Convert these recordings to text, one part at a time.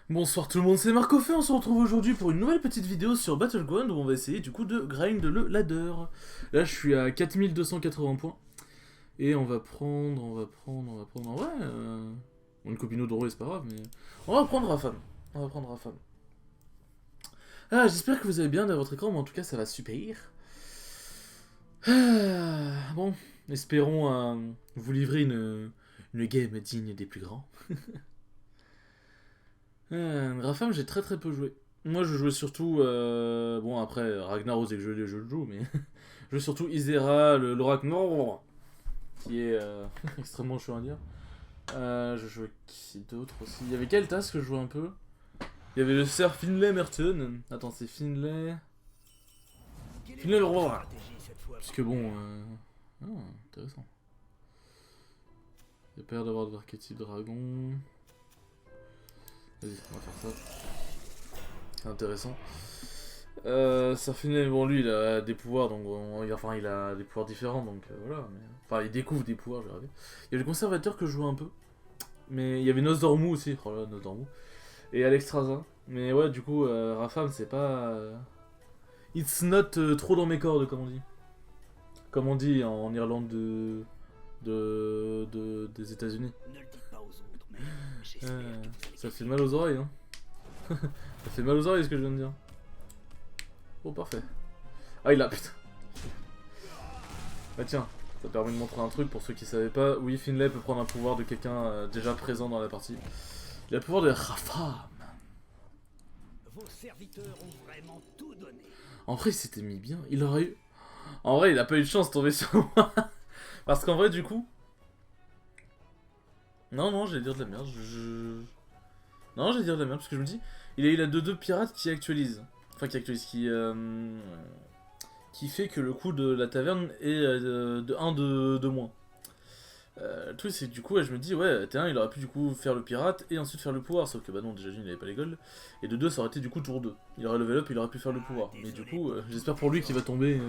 Bonsoir tout le monde, c'est Marcofé, on se retrouve aujourd'hui pour une nouvelle petite vidéo sur Battleground où on va essayer du coup de grind le ladder. Là je suis à 4280 points. Et on va prendre, en vrai, une copine d'euro c'est pas grave, mais on va prendre Rafam. Ah, j'espère que vous allez bien dans votre écran, mais en tout cas ça va super. Bon, espérons vous livrer une game digne des plus grands. Rafam, j'ai très peu joué. Moi, je jouais surtout. Bon, après, Ragnaros, dès que je le joue, mais. Je jouais surtout Isera, l'Oracle Nord, qui est extrêmement chaud à dire. Je jouais qui d'autre aussi. Il y avait quel task que je jouais un peu. Il y avait le Sir Finlay Merton. Attends, c'est Finlay. Finlay le roi. Puisque bon. Ah, intéressant. Il y a pas l'air d'avoir de l'archétype dragon. Vas-y, on va faire ça. C'est intéressant. Ça finit, bon lui il a des pouvoirs donc enfin il a des pouvoirs différents donc voilà, mais, enfin il découvre des pouvoirs, je vais rêver. Il y a le conservateur que je joue un peu, mais il y avait Nosdormu aussi, oh là Nosdormu, et Alexstrasza, mais ouais du coup Rafam c'est pas, it's not trop dans mes cordes comme on dit en Irlande des États-Unis. Ça fait mal aux oreilles hein. Ça fait mal aux oreilles ce que je viens de dire. Oh parfait. Ah il a putain. Bah tiens, ça permet de montrer un truc pour ceux qui savaient pas. Oui, Finlay peut prendre un pouvoir de quelqu'un déjà présent dans la partie. Il a le pouvoir de Rafam. Vos serviteurs ont vraiment tout donné. En vrai il s'était mis bien, il aurait eu... En vrai il a pas eu de chance de tomber sur moi. Parce qu'en vrai du coup... Non, j'allais dire de la merde, Non, j'allais dire de la merde parce que je me dis... Il a eu la 2-2 pirate qui actualise. Enfin qui actualise, qui fait que le coût de la taverne est de 1 de moins. Le truc c'est que du coup ouais, je me dis ouais T1 il aurait pu du coup faire le pirate et ensuite faire le pouvoir, sauf que bah non déjà il avait pas les golds, et de 2 ça aurait été du coup tour 2. Il aurait level up, il aurait pu faire le pouvoir, mais du coup j'espère pour lui qu'il va tomber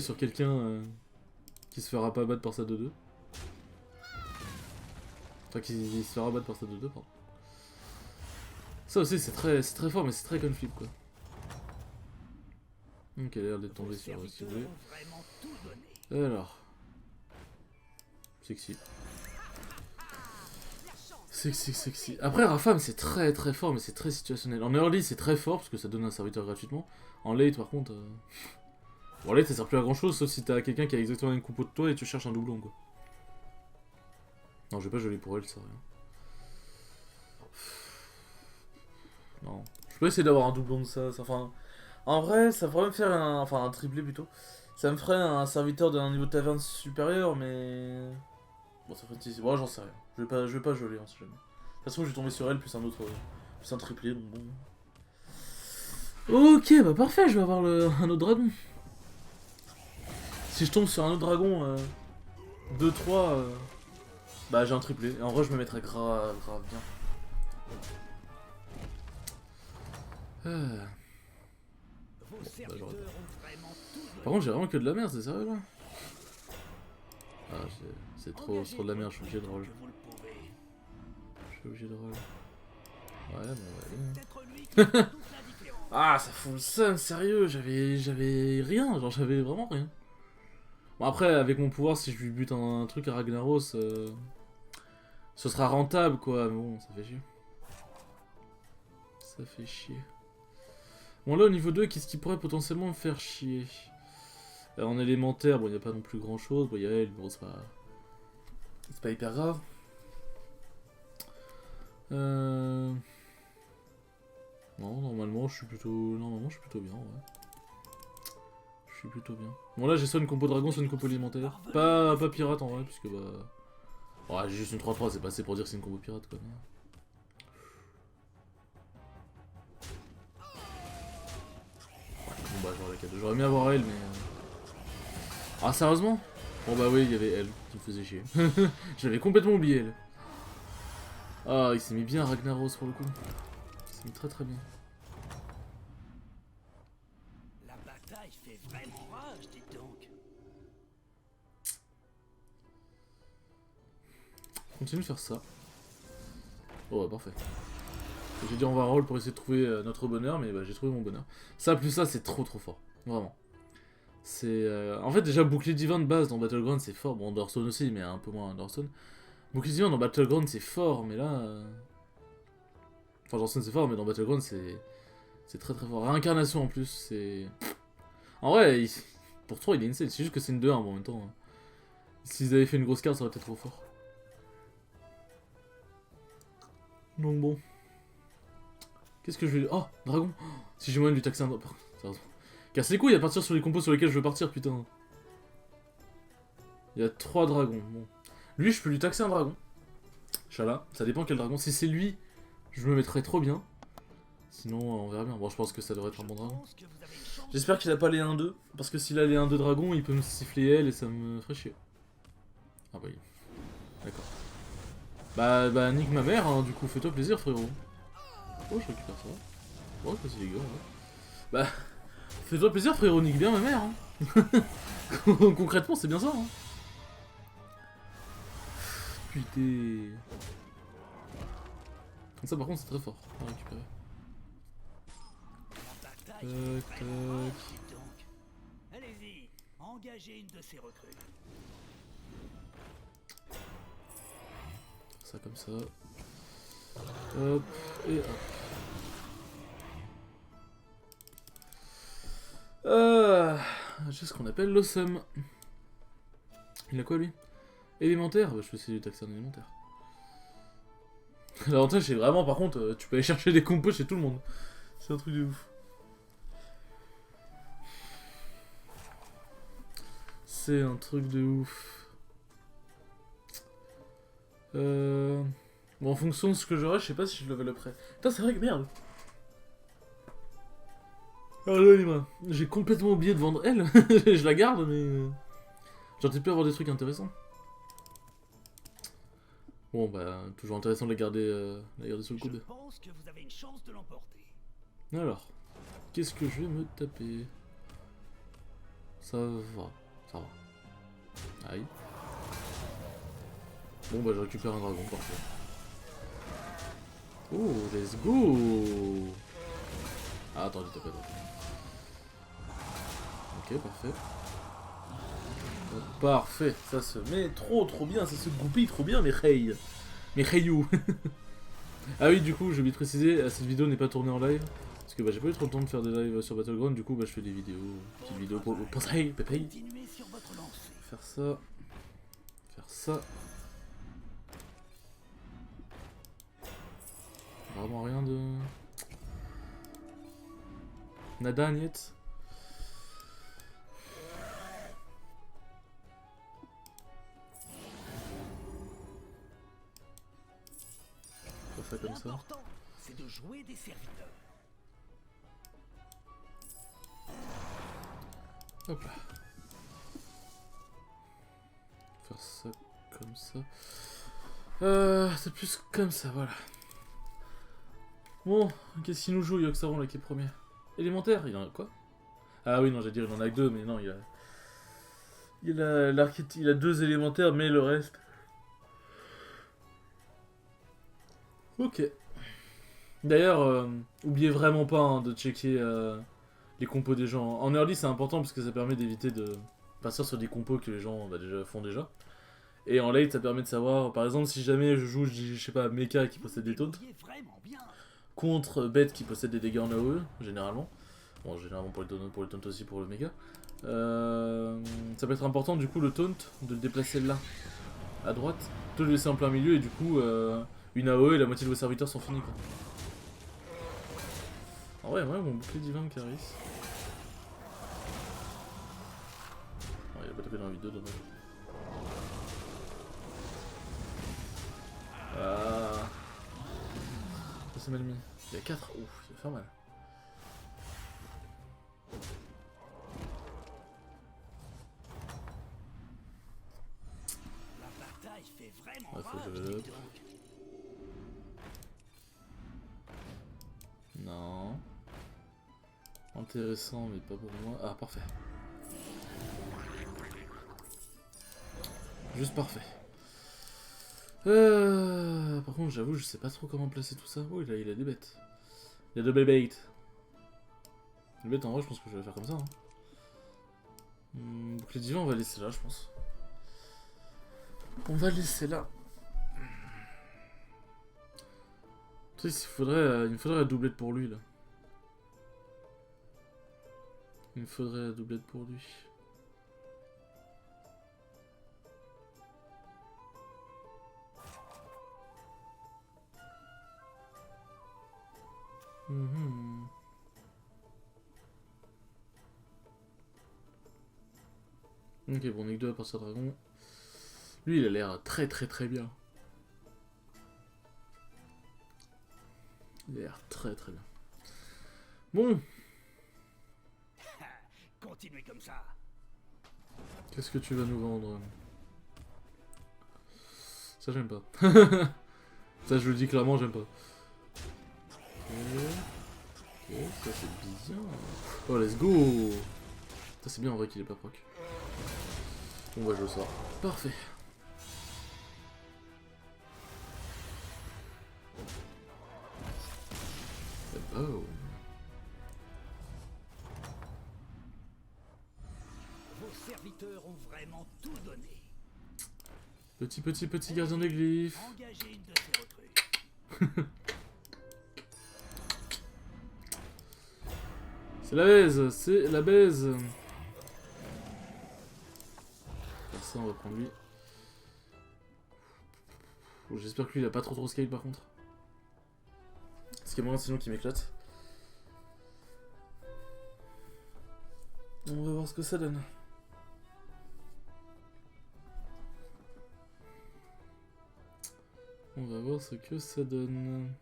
sur quelqu'un qui se fera pas battre par sa 2-2. Enfin qui se fera battre par sa 2-2 pardon. Ça aussi c'est très fort mais c'est très conflip quoi. Donc elle a l'air d'être tombée sur ciblé. Alors sexy. Sexy. Après, Rafam, c'est très fort, mais c'est très situationnel. En early, c'est très fort, parce que ça donne un serviteur gratuitement. En late, par contre... Bon, en late, ça sert plus à grand chose, sauf si t'as quelqu'un qui a exactement une compo de toi et tu cherches un doublon, quoi. Non, je vais pas joli pour elle, ça rien. Non. Je peux essayer d'avoir un doublon de ça. Enfin, en vrai, ça pourrait me faire un... Enfin, un triplé, plutôt. Ça me ferait un serviteur d'un niveau de taverne supérieur, mais... Bon, ça ferait... Bon, j'en sais rien. Je vais pas geler, hein, si jamais. De toute façon, je vais tomber sur elle, plus un autre... Plus un triplé, donc bon... Ok, bah parfait, je vais avoir un autre dragon. Si je tombe sur un autre dragon, 2-3, bah j'ai un triplé. Et en vrai, je me mettrais grave bien. Bon, bah, par contre, j'ai vraiment que de la merde, c'est sérieux là? Ah, c'est trop de la merde, je suis obligé de roll. Ouais, bon, ouais. Ah, ça fout le seum, sérieux, j'avais rien, genre j'avais vraiment rien. Bon après, avec mon pouvoir, si je lui bute un truc à Ragnaros, ce sera rentable quoi, mais bon, ça fait chier. Ça fait chier. Bon là, au niveau 2, qu'est-ce qui pourrait potentiellement me faire chier? En élémentaire, bon, il n'y a pas non plus grand chose, bon, il y a elle, bon, c'est pas hyper grave. Non, normalement, je suis plutôt bien, ouais. Je suis plutôt bien. Bon là j'ai soit une compo dragon, soit une compo alimentaire. Pas pirate en vrai, puisque bah... Ouais, j'ai juste une 3-3, c'est pas assez pour dire que c'est une combo pirate quoi. Ouais, bon bah j'aurais la 4-2. J'aurais aimé avoir elle, mais... Ah sérieusement? Bon bah oui, il y avait elle, qui me faisait chier. J'avais complètement oublié elle. Ah, il s'est mis bien Ragnaros pour le coup. Il s'est mis très bien. La bataille fait vraiment rage, dites donc. Continue de faire ça. Oh, ouais, parfait. J'ai dit on va roll pour essayer de trouver notre bonheur, mais bah, j'ai trouvé mon bonheur. Ça plus ça, c'est trop fort. Vraiment. C'est... En fait, déjà, bouclier divin de base dans Battleground, c'est fort. Bon, dans Hearthstone aussi, mais un peu moins dans Hearthstone. Bouclier divin dans Battleground, c'est fort, mais là... Enfin, dans Hearthstone, c'est fort, mais dans Battleground, c'est... C'est très fort. Réincarnation, en plus, c'est... En vrai, pour 3, il est insane. C'est juste que c'est une 2-1, bon, en même temps. Hein. S'ils avaient fait une grosse carte, ça aurait été trop fort. Donc bon. Qu'est-ce que je vais... Oh, dragon. Si j'ai moyen de lui taxer un dragon. Casse les couilles à partir sur les compos sur lesquels je veux partir, putain. Il y a 3 dragons. Bon. Lui, je peux lui taxer un dragon. Inch'Allah. Ça dépend quel dragon. Si c'est lui, je me mettrai trop bien. Sinon, on verra bien. Bon, je pense que ça devrait être un bon dragon. J'espère qu'il a pas les 1-2. Parce que s'il a les 1-2 dragons, il peut me siffler elle et ça me ferait chier. Ah bah oui. D'accord. Bah nique ma mère, hein. Du coup, fais-toi plaisir, frérot. Oh, je récupère ça. Bon, c'est les gars, ouais. Bah, fais-toi plaisir, frérot, nique bien ma mère. Hein. Concrètement, c'est bien ça. Hein. Putain. Comme ça, par contre, c'est très fort à récupérer. Tac, tac. Allez-y, engagez une de ces recrues. Ça comme ça. Hop, et hop. J'ai ce qu'on appelle l'awesome. Il a quoi lui? Élémentaire? Bah je peux essayer de taxer un élémentaire. L'avantage c'est vraiment par contre, tu peux aller chercher des compos chez tout le monde. C'est un truc de ouf. C'est un truc de ouf. Bon, en fonction de ce que j'aurai, je sais pas si je level après. Putain, c'est vrai que merde. Pardonnez-moi, j'ai complètement oublié de vendre elle. Je la garde, mais... J'aurais pu avoir des trucs intéressants. Bon, bah, toujours intéressant de la garder sur le coude. Je pense que vous avez une chance de l'emporter. Alors, qu'est-ce que je vais me taper? Ça va, ça va. Aïe. Bon, bah, je récupère un dragon, parfait. Oh, let's go! Ah, attends, j'ai tapé. Ok, parfait. Parfait, ça se met trop bien, ça se goupille trop bien, mes reilles. Mes rayous. Ah oui, du coup, j'ai oublié de préciser, cette vidéo n'est pas tournée en live. Parce que bah, j'ai pas eu trop le temps de faire des lives sur Battleground, du coup, bah, je fais des vidéos. Petites vidéos pour ça, pépé. Faire ça. Faire ça. Vraiment rien de... Nada, niet. Faire ça comme ça. L'important, c'est de jouer des serviteurs. Hop là. Faire ça comme ça. C'est plus comme ça, voilà. Bon, qu'est-ce qu'il nous joue, Yoxaron, là, qui est premier? Élémentaire, il en a quoi? Ah oui, non, j'allais dire, il en a que 2, mais non, il a... Il a 2 élémentaires, mais le reste... Ok. D'ailleurs, oubliez vraiment pas hein, de checker les compos des gens. En early, c'est important parce que ça permet d'éviter de passer sur des compos que les gens déjà font déjà. Et en late, ça permet de savoir, par exemple, si jamais je joue, je sais pas, Mecha qui possède des taunts, contre Bête qui possède des dégâts en AOE, généralement. Bon, généralement pour les taunts aussi pour le Mecha. Ça peut être important, du coup, le taunt, de le déplacer là, à droite, de le laisser en plein milieu, et du coup, une AOE et la moitié de vos serviteurs sont finis, quoi. Ah ouais, mon bouclier divin me caresse. Oh, il a pas tapé dans la vidéo, dommage. Ah. Ça c'est mal mis. Il y a 4. Ouf, ça va faire mal. La bataille fait vraiment Ouais, faut que je le... Non. Intéressant, mais pas pour moi. Ah, parfait. Juste parfait. Par contre, j'avoue, je sais pas trop comment placer tout ça. Oh, il a des bêtes. Il y a de belles bêtes. Les bêtes, en vrai, je pense que je vais faire comme ça. Hein. Bouclier divin, on va laisser là, je pense. On va laisser là. Tu sais, il me faudrait la doublette pour lui, là. Il me faudrait la doublette pour lui. Ok, bon, on est que deux à partir dragon. Lui, il a l'air très bien. Il a l'air très bien. Bon. Continuez comme ça. Qu'est-ce que tu vas nous vendre? Ça, j'aime pas. Ça, je le dis clairement, j'aime pas. Ok, ça c'est bien. Oh, let's go. Ça, c'est bien en vrai qu'il est pas proc. On va jouer ça. Parfait. Oh. Vos serviteurs ont vraiment tout donné. Petit gardien des glyphes. Engagez une de ces recrues. C'est la baise, c'est la baise. Faire ça, on va prendre lui. J'espère que lui il a pas trop scale par contre. Parce qu'il y a moyen sinon qu'il m'éclate. On va voir ce que ça donne. On va voir ce que ça donne.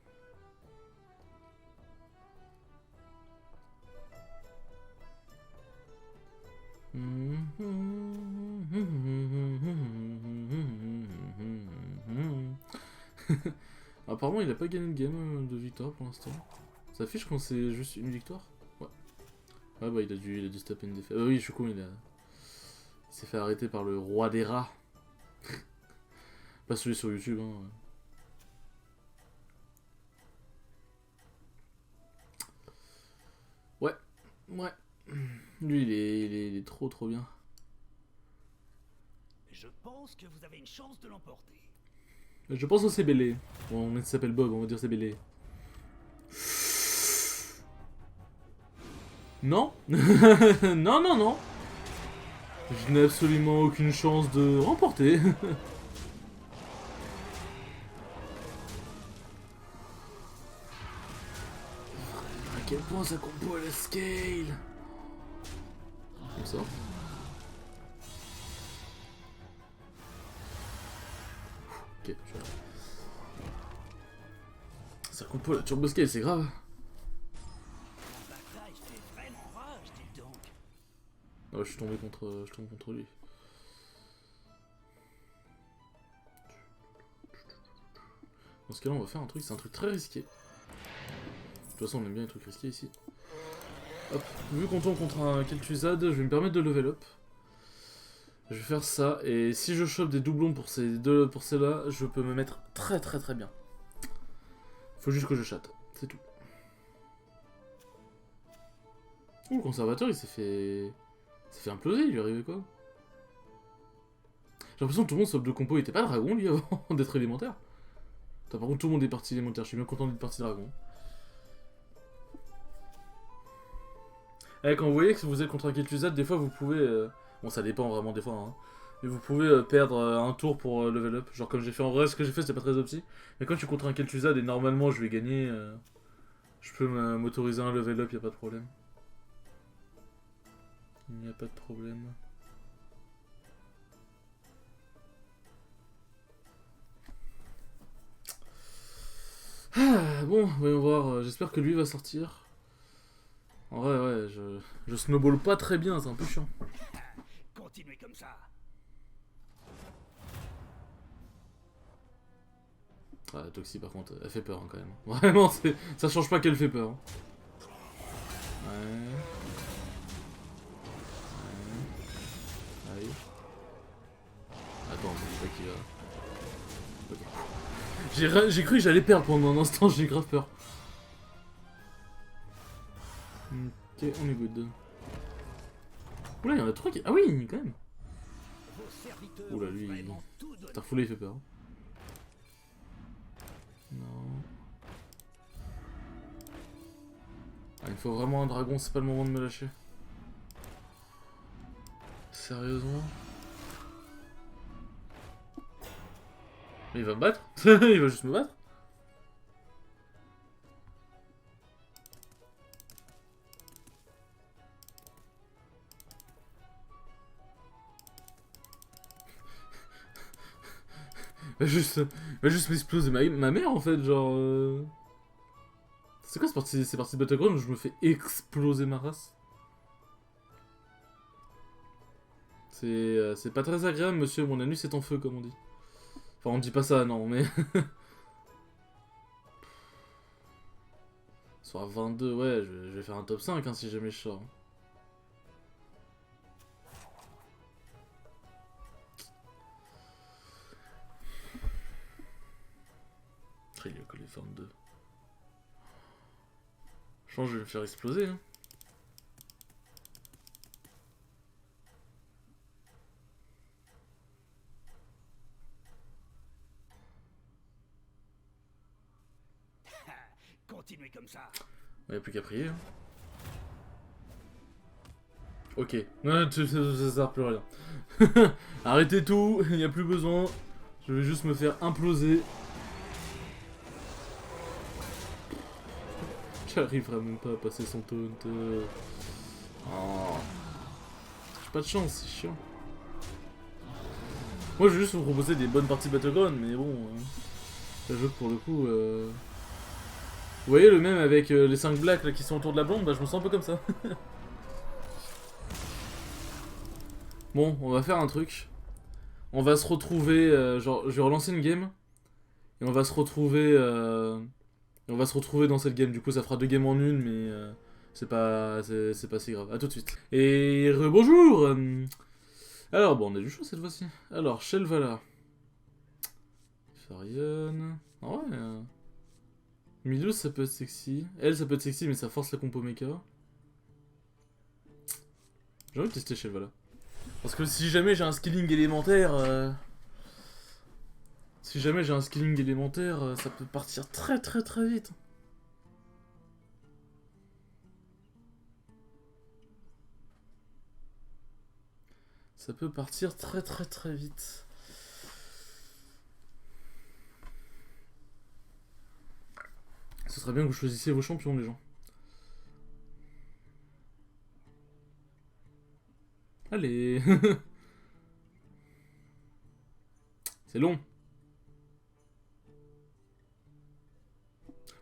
Apparemment il a pas gagné de game de victoire pour l'instant. Ça affiche quand c'est juste une victoire? Ouais. Ouais bah il a dû se taper une défaite. Oui je suis con, il s'est fait arrêter par le roi des rats. Pas celui sur YouTube hein. Ouais. Lui il est trop bien. Je pense que vous avez une chance de l'emporter. Je pense au CBL. Bon, il s'appelle Bob, on va dire CBL. Non. Non. Je n'ai absolument aucune chance de remporter. À quel point ça compo à la scale. Comme ça. Ok, je vais... Ça compo la turbo scale, c'est grave. La bataille fait vraiment rage, dites donc. Ouais, je suis tombé contre lui. Dans ce cas là on va faire un truc, c'est un truc très risqué. De toute façon on aime bien les trucs risqués ici. Hop, vu qu'on tombe contre un Kel'Thuzad, je vais me permettre de level up. Je vais faire ça, et si je chope des doublons pour ceux-là, je peux me mettre très bien. Faut juste que je chatte, c'est tout. Ouh, le conservateur il s'est fait imploser, il lui est arrivé quoi? J'ai l'impression que tout le monde sauf de compo, il était pas dragon lui avant d'être élémentaire. Par contre tout le monde est parti élémentaire, je suis bien content d'être parti dragon. Et quand vous voyez que vous êtes contre un Kel'Thuzad, des fois vous pouvez... Bon ça dépend vraiment des fois, hein. Mais vous pouvez perdre un tour pour level up. Genre comme j'ai fait en vrai, ce que j'ai fait c'était pas très opti. Mais quand je suis contre un Kel'Thuzad et normalement je vais gagner, je peux m'autoriser un level up, y a pas de problème. Il n'y a pas de problème. Ah, bon, voyons voir. J'espère que lui va sortir. En vrai, ouais, je snowball pas très bien, c'est un peu chiant. Continuez comme ça. Ah, Toxie par contre, elle fait peur hein, quand même. Vraiment, ça change pas qu'elle fait peur. Hein. Ouais. Aïe. Attends, je dis pas qu'il va... Ok. J'ai cru que j'allais perdre pendant un instant, j'ai grave peur. Ok, on est good. Oula, il y en a 3 qui... Ah oui, quand même. Vos serviteurs Oula, ont lui, vraiment tout donné. Starfoulé, il fait peur. Non. Ah, il faut vraiment un dragon, c'est pas le moment de me lâcher. Sérieusement? Mais il va me battre? Il va juste me battre? Il va juste m'exploser ma mère en fait, genre... C'est quoi ces parties de Battleground où je me fais exploser ma race? C'est pas très agréable, monsieur, mon anus est en feu, comme on dit. Enfin, on dit pas ça, non, mais... Soit 22, ouais, je vais faire un top 5 hein, si jamais je sors. Il a collé 22. Je pense que je vais me faire exploser. Hein. Continuez comme ça. Il n'y a plus qu'à prier. Hein. Ok. Non, ça sert plus à rien. Arrêtez tout, il n'y a plus besoin. Je vais juste me faire imploser. J'arriverai même pas à passer son taunt. Oh. J'ai pas de chance, c'est chiant. Moi je vais juste vous proposer des bonnes parties Battleground, mais bon... le jeu pour le coup... Vous voyez le même avec les 5 blacks là, qui sont autour de la blonde, bah je me sens un peu comme ça. Bon, on va faire un truc. On va se retrouver, genre, je vais relancer une game. Et on va se retrouver dans cette game. Du coup, ça fera 2 games en une, mais c'est pas si grave. A tout de suite. Et rebonjour. Alors, bon, on a du chaud cette fois-ci. Alors, Shelvala. Farion. Ah ouais. Milou, ça peut être sexy. Elle, ça peut être sexy, mais ça force la compo mecha. J'ai envie de tester Shelvala. Parce que si jamais j'ai un skilling élémentaire... Si jamais j'ai un skilling élémentaire, ça peut partir très très très vite. Ça peut partir très très très vite. Ce serait bien que vous choisissiez vos champions, les gens. Allez. C'est long.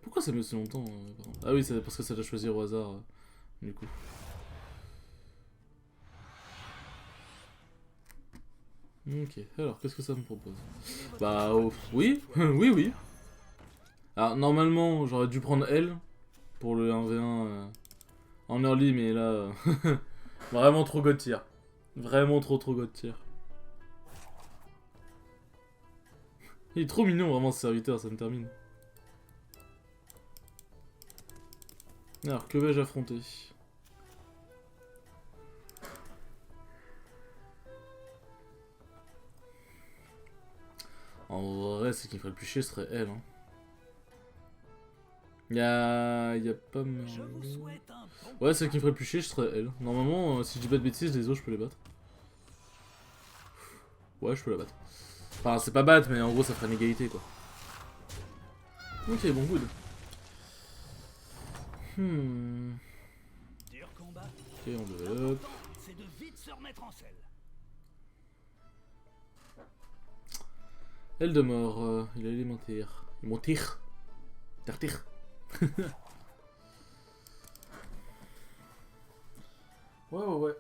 Pourquoi ça met aussi longtemps Ah oui, c'est parce que ça doit choisir au hasard, du coup. Ok, alors qu'est-ce que ça me propose? Bah, oui, oui. Alors, normalement, j'aurais dû prendre elle pour le 1v1 en early, mais là, vraiment trop god tier. Vraiment trop god tier. Il est trop mignon, vraiment, ce serviteur, ça me termine. Alors, que vais-je affronter? En vrai, ce qui me ferait le plus chier serait elle. Hein. Y'a pas mal... Ouais, ce qui me ferait le plus chier, ce serait elle. Normalement, si je dis pas de bêtises, les autres, je peux les battre. Ouais, je peux la battre. Enfin, c'est pas battre, mais en gros, ça ferait une égalité, quoi. Ok, bon, good. Ok, on développe. C'est de vite se remettre en selle. Eldemort, il a élémentaire. Élémentaire. Tartire. Ouais.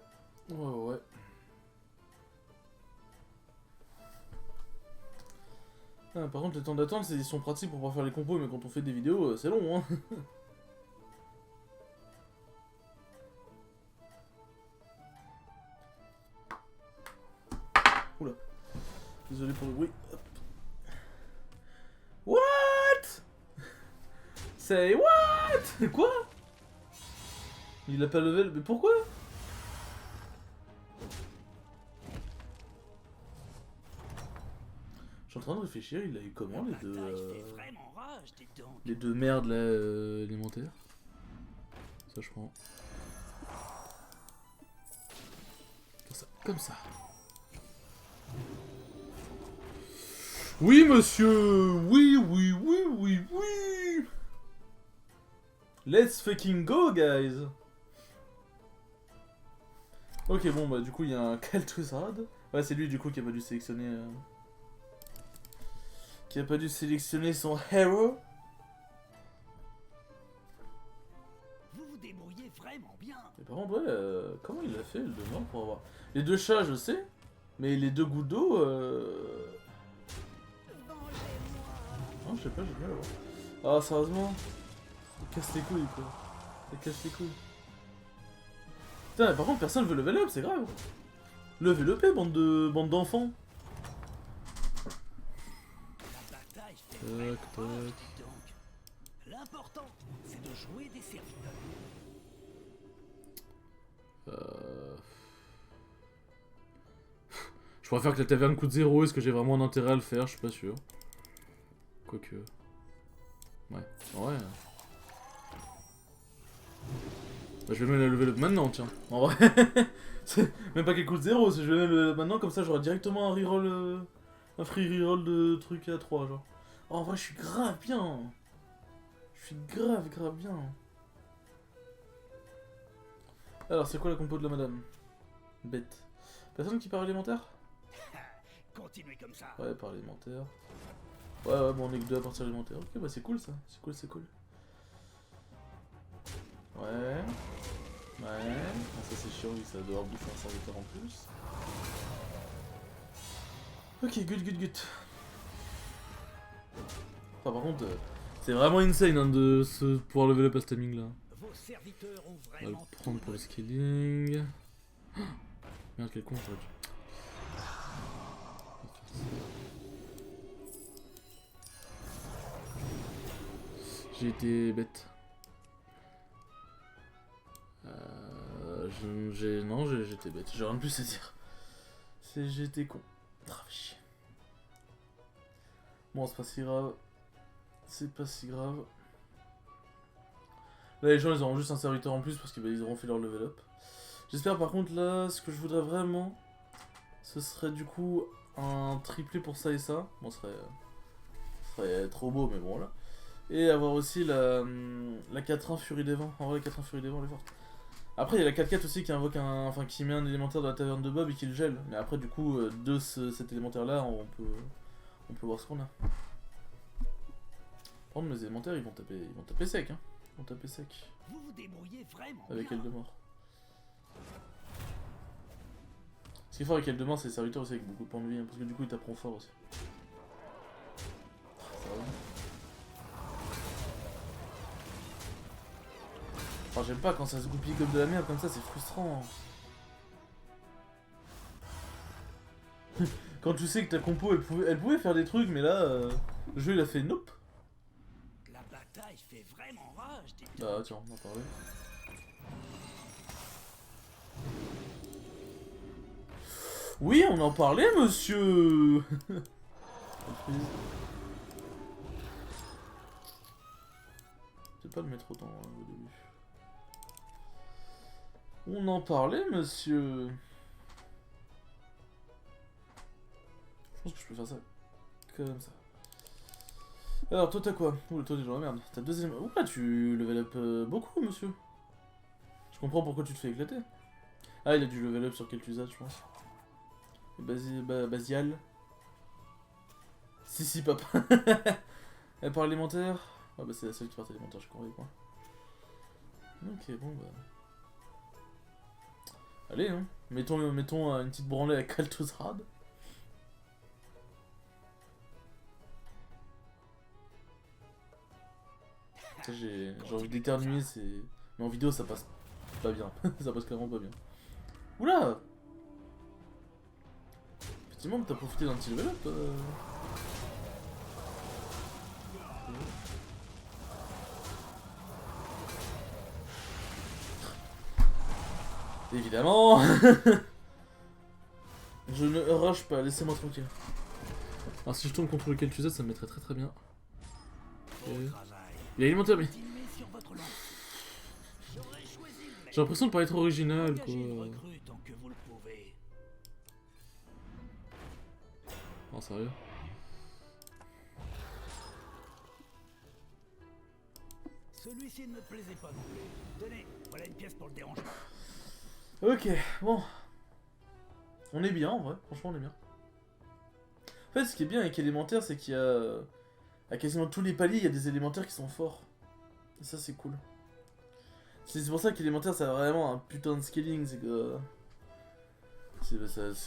Ah, par contre, le temps d'attente, ils sont pratiques pour pouvoir faire les compos, mais quand on fait des vidéos, c'est long, hein. Oula. Désolé pour le bruit. Hop. What? Say what? Quoi? Il a pas level, mais pourquoi? Je suis en train de réfléchir, il a eu comment les deux merdes là élémentaires? Ça je prends. Faire ça, comme ça. Oui monsieur! Oui, oui, oui, oui, oui! Let's fucking go guys! Ok bon bah du coup il y a un Kaltuzrad. Ouais c'est lui du coup qui a pas dû sélectionner... Qui a pas dû sélectionner son hero. Vous vous débrouillez vraiment bien. Et par contre ouais, comment il a fait le devoir pour avoir... Les deux chats je sais, mais les deux gouttes d'eau... Non je sais pas, j'ai bien l'avoir. Ah sérieusement? Il casse les couilles quoi. Il casse les couilles. Putain mais par contre personne veut level up, c'est grave. Level up bande d'enfants. Tac, tac. L'important, c'est de jouer des serviteurs. Je préfère que la taverne coûte 0. Est-ce que j'ai vraiment un intérêt à le faire? Je suis pas sûr. Quoique. Ouais. Ouais. Bah, je vais même la level up maintenant, tiens. En vrai. C'est même pas qu'elle coûte 0. C'est je vais même le level up maintenant, comme ça j'aurai directement un reroll. Un free reroll de trucs à 3, genre. Oh, en vrai, je suis grave bien. Je suis grave bien. Alors, c'est quoi la compo de la madame? Bête. Personne qui parle élémentaire? Continuez comme ça. Ouais, par élémentaire. Ouais, bon, on est que deux à partir élémentaire. Ok, bah c'est cool ça. C'est cool. Ouais. Ah, ça c'est chiant, vu que ça va devoir bouffer un serviteur en plus. Ok, good. Enfin, par contre, c'est vraiment insane hein, de pouvoir level up à ce timing là. Vos serviteurs ont On va vraiment le prendre pour le scaling. Oh merde, quel con, j'aurais dû. J'ai été bête. Non, j'étais bête. J'ai rien de plus à dire. J'ai été con. Ah, chier. Bon, c'est pas si grave. C'est pas si grave. Là, les gens, ils auront juste un serviteur en plus parce qu'ils auront fait leur level up. J'espère par contre, là, ce que je voudrais vraiment, ce serait du coup un triplé pour ça et ça. Bon, ce serait trop beau, mais bon, là. Et avoir aussi la 4-1 Furie des Vents. En vrai, la 4-1 Furie des Vents, elle est forte. Après, il y a la 4-4 aussi qui invoque enfin, qui met un élémentaire de la taverne de Bob et qui le gèle. Mais après, du coup, de cet élémentaire-là, on peut voir ce qu'on a. Par contre, les élémentaires, ils vont taper sec, hein. Ils vont taper sec. Vous vous débrouillez vraiment avec bien. Eldemort. Ce qui est fort avec Eldemort, c'est les serviteurs aussi avec beaucoup de points de vie, hein, parce que du coup, ils taperont fort aussi. Ça va. Enfin, j'aime pas quand ça se goupille comme de la merde, comme ça, c'est frustrant. Quand tu sais que ta compo, elle pouvait faire des trucs, mais là, le jeu, il a fait nope. La bataille fait vraiment rage, dites. Bah tiens, on va en parler. Oui, on en parlait, monsieur. C'est pas le mettre autant hein, au début. On en parlait, monsieur. Je pense que je peux faire ça comme ça. Alors, toi, t'as quoi? Ouh, toi, t'es dans la merde. T'as 2 éléments. Ouah, tu level up beaucoup, monsieur. Je comprends pourquoi tu te fais éclater. Ah, il a dû level up sur Kel'Thuzad, je pense. Basial. Si, papa. Elle part élémentaire. Ah, bah, c'est la seule qui part élémentaire, je comprends quoi. Ok, bon, bah. Allez, hein. Mettons une petite branlée avec Kaltuzrad. J'ai envie d'éternuer, c'est... Mais en vidéo, ça passe pas bien. Ça passe clairement pas bien. Oula! Effectivement, t'as profité d'un petit level up, Évidemment. Je ne rush pas, laissez-moi tranquille. Alors si je tombe contre lequel tu sais, ça me mettrait très très bien. Bon Ok. travail. Il a alimenté, mais Continuez sur votre lancée. J'aurais choisi le j'ai l'impression de pas être original, Engagez une quoi. recrue tant que vous le pouvez. Non, sérieux. Celui-ci ne me plaisait pas non plus. Tenez, voilà une pièce pour le dérangement. Ok, bon. On est bien en vrai, franchement on est bien. En fait, ce qui est bien avec élémentaire, c'est qu'il y a. À quasiment tous les paliers, il y a des élémentaires qui sont forts. Et ça, c'est cool. C'est pour ça qu'élémentaire, ça a vraiment un putain de scaling. C'est que. C'est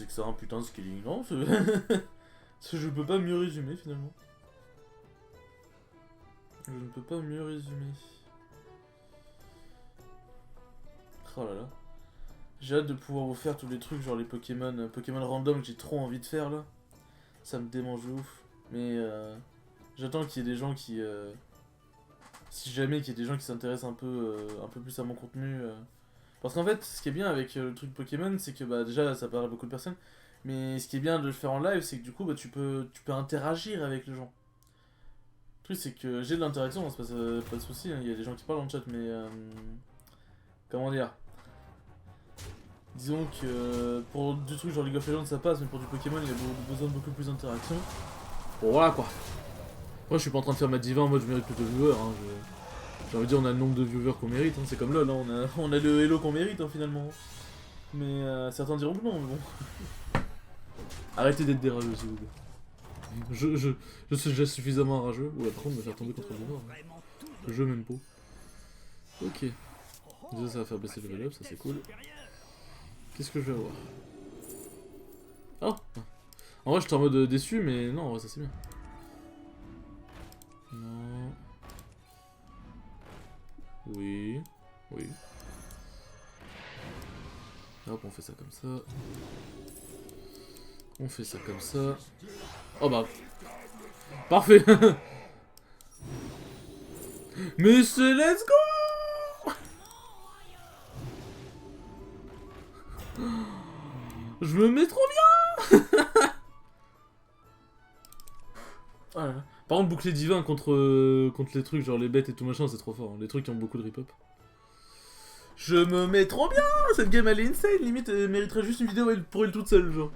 que ça a un putain de scaling, non? Je peux pas mieux résumer finalement. Je ne peux pas mieux résumer. Oh là là. J'ai hâte de pouvoir vous faire tous les trucs, genre les Pokémon random que j'ai trop envie de faire là. Ça me démange de ouf. Mais j'attends qu'il y ait des gens qui... si jamais qu'il y ait des gens qui s'intéressent un peu plus à mon contenu. Parce qu'en fait, ce qui est bien avec le truc Pokémon, c'est que bah, déjà ça parle à beaucoup de personnes. Mais ce qui est bien de le faire en live, c'est que du coup bah, tu peux interagir avec les gens. Le truc c'est que j'ai de l'interaction, c'est pas de soucis, hein. Il y a des gens qui parlent en chat, mais... comment dire? Disons que pour du truc genre League of Legends ça passe, mais pour du Pokémon il y a besoin de beaucoup plus d'interaction. Bon voilà quoi. Moi je suis pas en train de faire ma diva en mode je mérite plus de viewers. Hein. J'ai envie de dire on a le nombre de viewers qu'on mérite, hein. C'est comme LoL, hein. On a le Hello qu'on mérite hein, finalement. Mais certains diront que non, mais bon. Arrêtez d'être des rageux s'il vous plaît. Je suis déjà suffisamment rageux. Ouais par contre me faire tomber contre le mort. Vraiment tout de Je m'aime pas. Ok. Déjà ça va faire baisser le level up, ça c'est cool. Qu'est-ce que je vais avoir? Oh! En vrai, j'étais en mode déçu, mais non, en vrai, ça c'est bien. Non. Oui. Oui. Hop, on fait ça comme ça. On fait ça comme ça. Oh bah. Parfait! Mais c'est let's go! Je me mets trop bien! Oh là là. Par contre, bouclier divin contre les trucs genre les bêtes et tout machin, c'est trop fort. Hein. Les trucs qui ont beaucoup de rip-up. Je me mets trop bien! Cette game elle est insane, limite elle mériterait juste une vidéo pour elle toute seule, genre.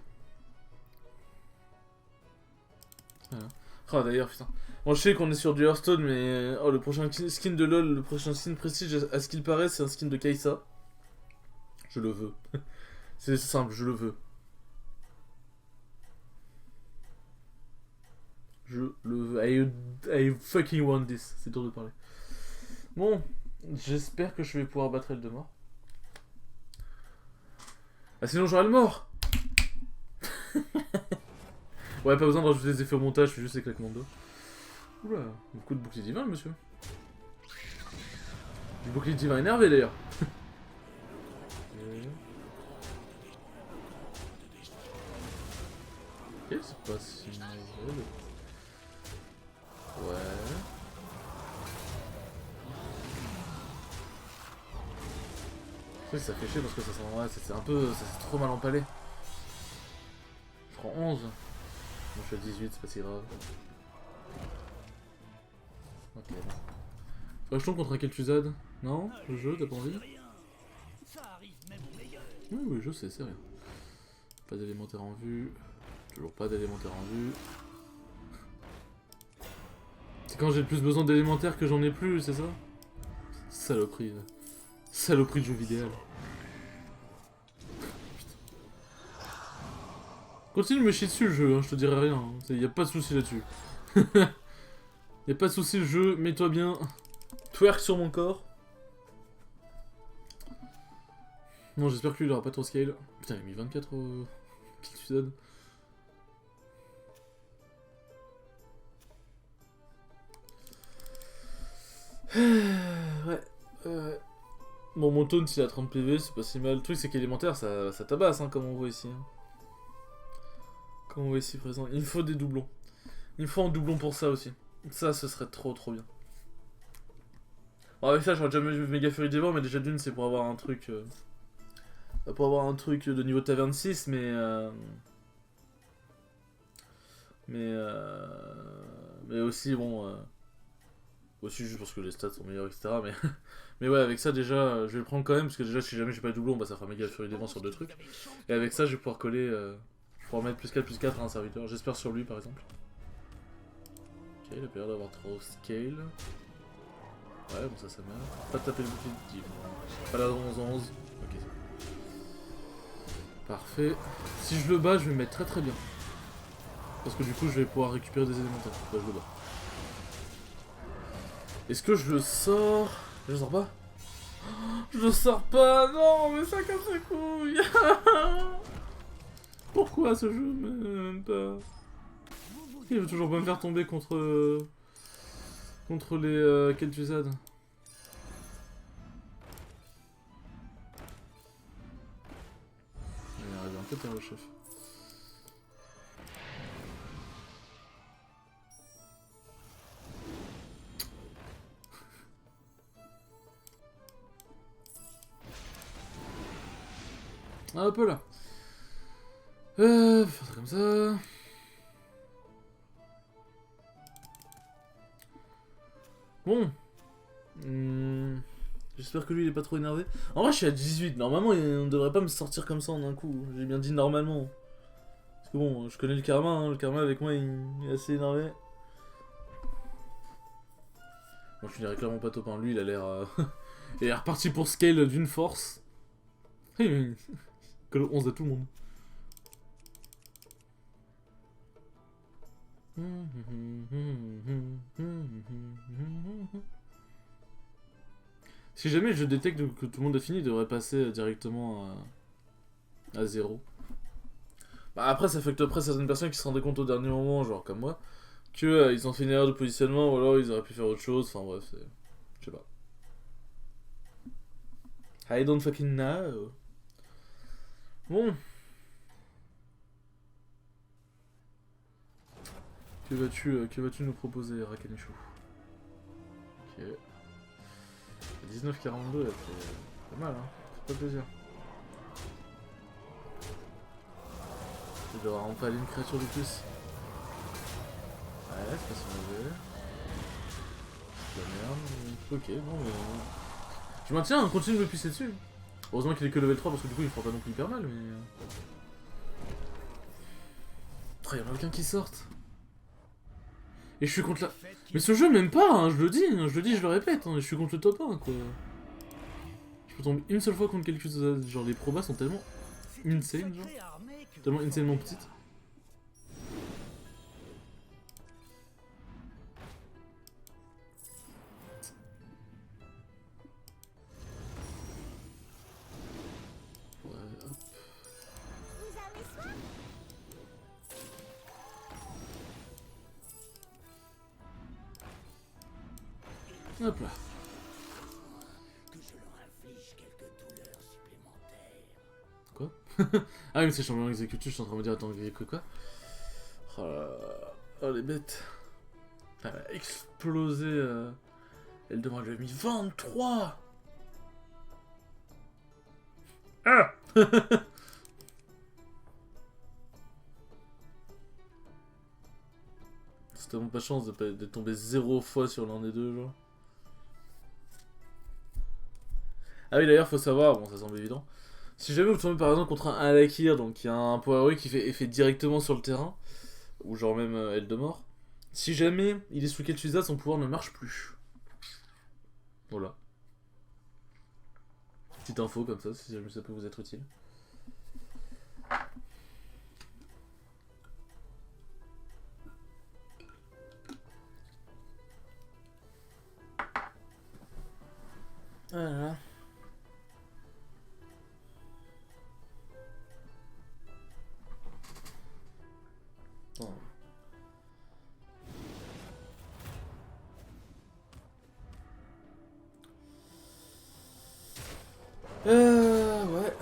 Voilà. Oh d'ailleurs, putain. Bon, je sais qu'on est sur du Hearthstone, mais oh, le prochain skin de LoL, le prochain skin Prestige, à ce qu'il paraît, c'est un skin de Kai'Sa. Je le veux. C'est simple, je le veux. Je le veux. I fucking want this. C'est dur de parler. Bon, j'espère que je vais pouvoir battre Eldemort. Ah sinon j'aurai le mort. Ouais, pas besoin de rajouter des effets au montage, je fais juste des claquements de dos. Oula, beaucoup de bouclier divin, monsieur. Du bouclier divin énervé d'ailleurs. Ok, c'est pas si mauvais. Ouais. Oui, ça fait chier parce que ça sent. Ouais, c'est un peu. Ça s'est trop mal empalé. Je prends 11. Moi je suis à 18, c'est pas si grave. Ok, bon. Faudrait que je tombe contre un Kel'Thuzad. Non? Le jeu, t'as pas envie? Ça arrive même au meilleur. Oui, oui, je sais, c'est rien. Pas d'élémentaire en vue. Toujours pas d'élémentaire en vue. C'est quand j'ai le plus besoin d'élémentaire que j'en ai plus, c'est ça? Saloperie. Là. Saloperie de jeu vidéo. Continue de me chier dessus le jeu, hein, je te dirai rien. Hein. Y a pas de soucis là-dessus. Y a pas de soucis le jeu, mets-toi bien. Twerk sur mon corps. Non, j'espère que lui il aura pas trop scale. Putain, il a mis 24 au Kel'Thuzad. Ouais. Bon, mon taunt il a 30 PV, c'est pas si mal. Le truc c'est qu'élémentaire ça tabasse, hein, comme on voit ici. Hein. Comme on voit ici présent. Il me faut des doublons. Il me faut un doublon pour ça aussi. Ça, ce serait trop bien. Bon, avec ça, j'aurais déjà méga furie devant, mais déjà d'une, c'est pour avoir un truc. pour avoir un truc de niveau taverne 6, mais aussi, bon... aussi juste parce que les stats sont meilleurs, etc. Mais, mais ouais, avec ça, déjà, je vais le prendre quand même, parce que déjà, si jamais j'ai pas de doublon, bah ça fera méga furie des vents sur 2 trucs. Et avec ça, je vais pouvoir coller... je vais pouvoir mettre +4/+4 à un serviteur. J'espère sur lui, par exemple. Ok, il a pas l'air d'avoir trop scale. Ouais, bon, ça meurt. Pas de taper le bouclier de 10. Pas la 11-11. Ok. Parfait. Si je le bats, je vais me mettre très très bien. Parce que du coup, je vais pouvoir récupérer des élémentaires. Bah, je le bats. Est-ce que je le sors? Je le sors pas? Je le sors pas. Non, mais ça casse les couilles. Pourquoi ce jeu même pas? Il veut toujours pas me faire tomber contre les Kel'Thuzad. Il arrive un peu tard le chef. Ah, hop là. Faire ça comme ça. Bon. J'espère que lui il est pas trop énervé. En vrai je suis à 18, normalement on devrait pas me sortir comme ça en un coup. J'ai bien dit normalement. Parce que bon, je connais le karma, hein. Le karma avec moi il est assez énervé. Bon je finirai clairement pas top 1, lui il a l'air... il est reparti pour scale d'une force. Que le 11 à tout le monde. Si jamais je détecte que tout le monde a fini, il devrait passer directement à 0. Bah après, ça fait que après certaines personnes qui se rendaient compte au dernier moment, genre comme moi, que ils ont fait une erreur de positionnement, ou alors ils auraient pu faire autre chose, enfin bref, c'est... Je sais pas. I don't fucking know. Bon. Que vas-tu nous proposer, Rakanichou? Ok. 19,42, c'est pas mal, hein. C'est pas plaisir. Je devrais empaler une créature de plus. Ouais, c'est pas si mauvais. C'est de la merde. Ok, bon, mais... Je maintiens, on continue de me pisser dessus. Heureusement qu'il est que level 3 parce que du coup il fera pas non plus hyper mal, mais... Oh, y'en a aucun qui sorte. Et je suis contre la... Mais ce jeu m'aime pas, hein, je le dis, je le répète, hein, je suis contre le top 1, quoi. Je peux tomber une seule fois contre quelque chose, genre les probas sont tellement insane, genre. Tellement insanement petites. Ouais, hop. Hop là. Quoi? Ah oui, mais c'est champion exécutif, je suis en train de me dire, attends, quoi? Oh là là. Oh les bêtes. Elle a explosé. Elle demande, lui a mis 23. Ah. C'est tellement pas chance de tomber 0 fois sur l'un des deux, genre. Ah oui, d'ailleurs, faut savoir, bon, ça semble évident. Si jamais vous tombez par exemple contre un Alakir, donc il y a un power qui fait effet directement sur le terrain, ou genre même Eldemort, si jamais il est sous Kel'Thuzad, son pouvoir ne marche plus. Voilà. Petite info comme ça, si jamais ça peut vous être utile. Voilà. Oh. Ouais.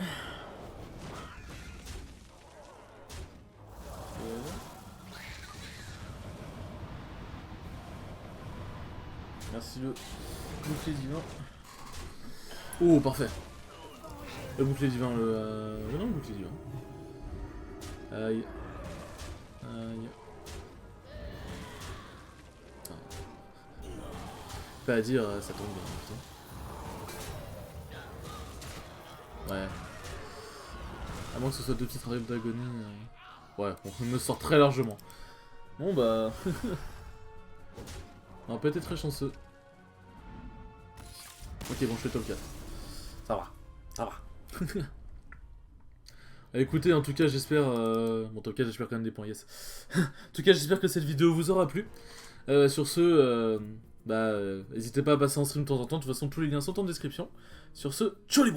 Merci le bouclier divin. Oh, parfait. Le bouclier divin, non, le bouclier divin. Aïe. Aïe. Pas à dire, ça tombe bien, putain. Ouais. À moins que ce soit deux petites rêves d'agonie. Ouais, bon, il me sort très largement. Bon bah... On a pas été très chanceux. Ok, bon, je fais top 4. Ça va. Ça va. Écoutez, en tout cas, j'espère... Bon, top 4, j'espère quand même des points, yes. En tout cas, j'espère que cette vidéo vous aura plu. Sur ce, n'hésitez pas à passer en stream de temps en temps. De toute façon, tous les liens sont en description. Sur ce, ciao les bros.